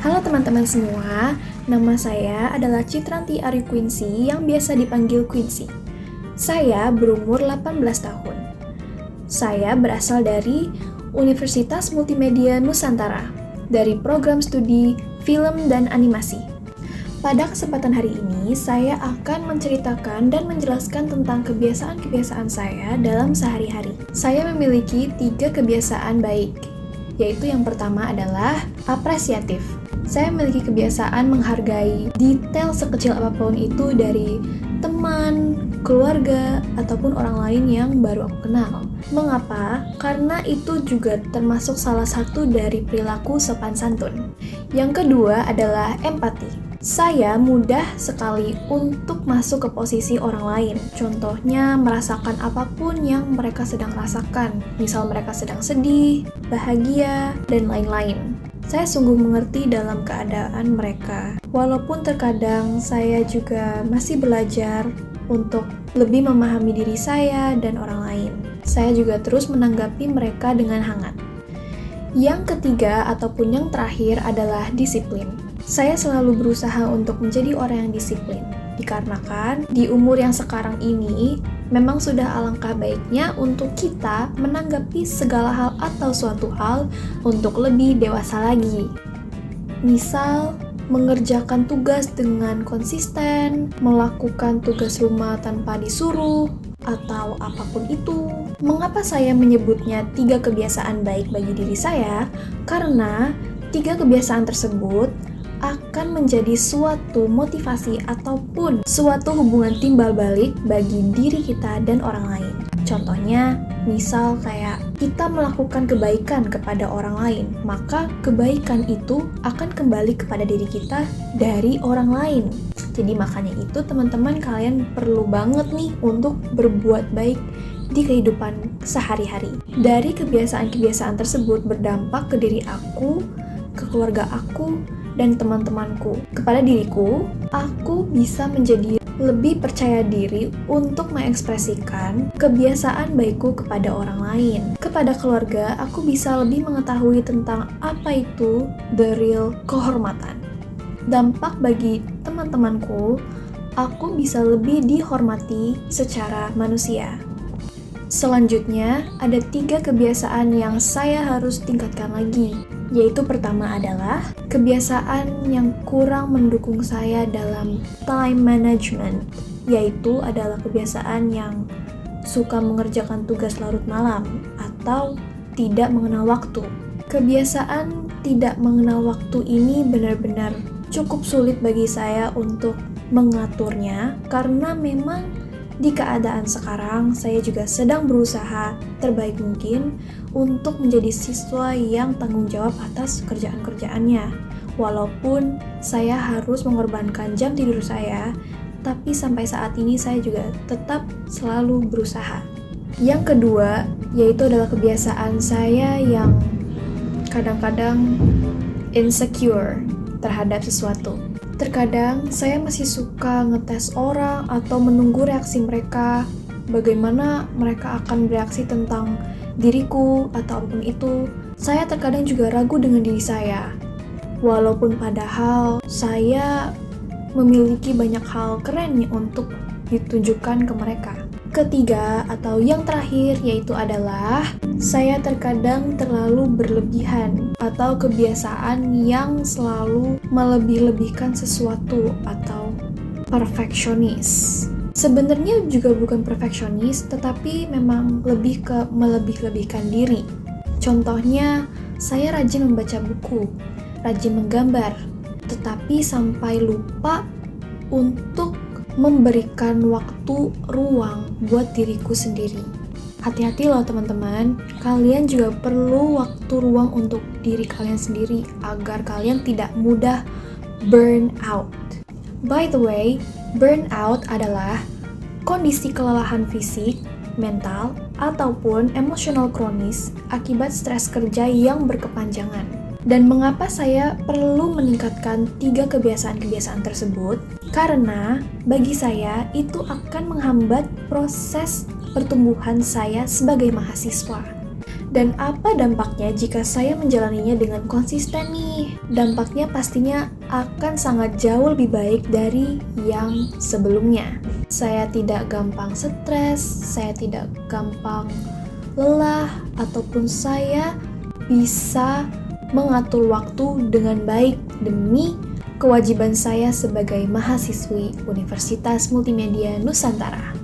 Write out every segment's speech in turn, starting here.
Halo teman-teman semua, nama saya adalah Citranti Ari Quincy yang biasa dipanggil Quincy. Saya berumur 18 tahun. Saya berasal dari Universitas Multimedia Nusantara, dari program studi film dan animasi. Pada kesempatan hari ini, saya akan menceritakan dan menjelaskan tentang kebiasaan-kebiasaan saya dalam sehari-hari. Saya memiliki 3 kebiasaan baik, yaitu yang pertama adalah apresiatif. Saya memiliki kebiasaan menghargai detail sekecil apapun itu dari teman, keluarga, ataupun orang lain yang baru aku kenal. Mengapa? Karena itu juga termasuk salah satu dari perilaku sopan santun. Yang kedua adalah empati. Saya mudah sekali untuk masuk ke posisi orang lain. Contohnya, merasakan apapun yang mereka sedang rasakan. Misal mereka sedang sedih, bahagia, dan lain-lain. Saya sungguh mengerti dalam keadaan mereka. Walaupun terkadang saya juga masih belajar untuk lebih memahami diri saya dan orang lain. Saya juga terus menanggapi mereka dengan hangat. Yang ketiga ataupun yang terakhir adalah disiplin. Saya selalu berusaha untuk menjadi orang yang disiplin. Dikarenakan di umur yang sekarang ini, memang sudah alangkah baiknya untuk kita menanggapi segala hal atau suatu hal untuk lebih dewasa lagi. Misal, mengerjakan tugas dengan konsisten, melakukan tugas rumah tanpa disuruh, atau apapun itu. Mengapa saya menyebutnya 3 kebiasaan baik bagi diri saya? Karena 3 kebiasaan tersebut akan menjadi suatu motivasi ataupun suatu hubungan timbal balik bagi diri kita dan orang lain. Contohnya, misal kayak kita melakukan kebaikan kepada orang lain, maka kebaikan itu akan kembali kepada diri kita dari orang lain. Jadi makanya itu teman-teman, kalian perlu banget nih untuk berbuat baik di kehidupan sehari-hari. Dari kebiasaan-kebiasaan tersebut berdampak ke diri aku, ke keluarga aku, dan teman-temanku. Kepada diriku, aku bisa menjadi lebih percaya diri untuk mengekspresikan kebiasaan baikku kepada orang lain. Kepada keluarga, aku bisa lebih mengetahui tentang apa itu the real kehormatan. Dampak bagi teman-temanku, aku bisa lebih dihormati secara manusia. Selanjutnya, ada 3 kebiasaan yang saya harus tingkatkan lagi, yaitu pertama adalah kebiasaan yang kurang mendukung saya dalam time management, yaitu adalah kebiasaan yang suka mengerjakan tugas larut malam atau tidak mengenal waktu. Kebiasaan tidak mengenal waktu ini benar-benar cukup sulit bagi saya untuk mengaturnya, karena memang di keadaan sekarang, saya juga sedang berusaha terbaik mungkin untuk menjadi siswa yang tanggung jawab atas kerjaan-kerjaannya. Walaupun saya harus mengorbankan jam tidur saya, tapi sampai saat ini saya juga tetap selalu berusaha. Yang kedua, yaitu adalah kebiasaan saya yang kadang-kadang insecure terhadap sesuatu. Terkadang saya masih suka ngetes orang atau menunggu reaksi mereka, bagaimana mereka akan bereaksi tentang diriku atau apapun itu. Saya terkadang juga ragu dengan diri saya, walaupun padahal saya memiliki banyak hal keren nih untuk ditunjukkan ke mereka. Ketiga atau yang terakhir yaitu adalah saya terkadang terlalu berlebihan atau kebiasaan yang selalu melebih-lebihkan sesuatu atau perfeksionis. Sebenarnya juga bukan perfeksionis, tetapi memang lebih ke melebih-lebihkan diri. Contohnya, saya rajin membaca buku, rajin menggambar, tetapi sampai lupa untuk memberikan waktu ruang buat diriku sendiri. Hati-hati loh teman-teman, kalian juga perlu waktu ruang untuk diri kalian sendiri agar kalian tidak mudah burn out. By the way, burnout adalah kondisi kelelahan fisik, mental, ataupun emosional kronis akibat stres kerja yang berkepanjangan. Dan mengapa saya perlu meningkatkan 3 kebiasaan-kebiasaan tersebut? Karena bagi saya itu akan menghambat proses pertumbuhan saya sebagai mahasiswa. Dan apa dampaknya jika saya menjalaninya dengan konsisten nih? Dampaknya pastinya akan sangat jauh lebih baik dari yang sebelumnya. Saya tidak gampang stres, saya tidak gampang lelah, ataupun saya bisa mengatur waktu dengan baik demi kewajiban saya sebagai mahasiswi Universitas Multimedia Nusantara.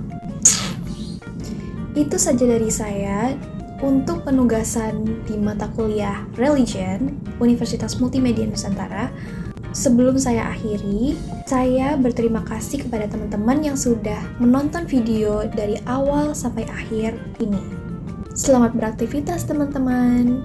Itu saja dari saya. Untuk penugasan di mata kuliah Religion Universitas Multimedia Nusantara, sebelum saya akhiri, saya berterima kasih kepada teman-teman yang sudah menonton video dari awal sampai akhir ini. Selamat beraktivitas teman-teman.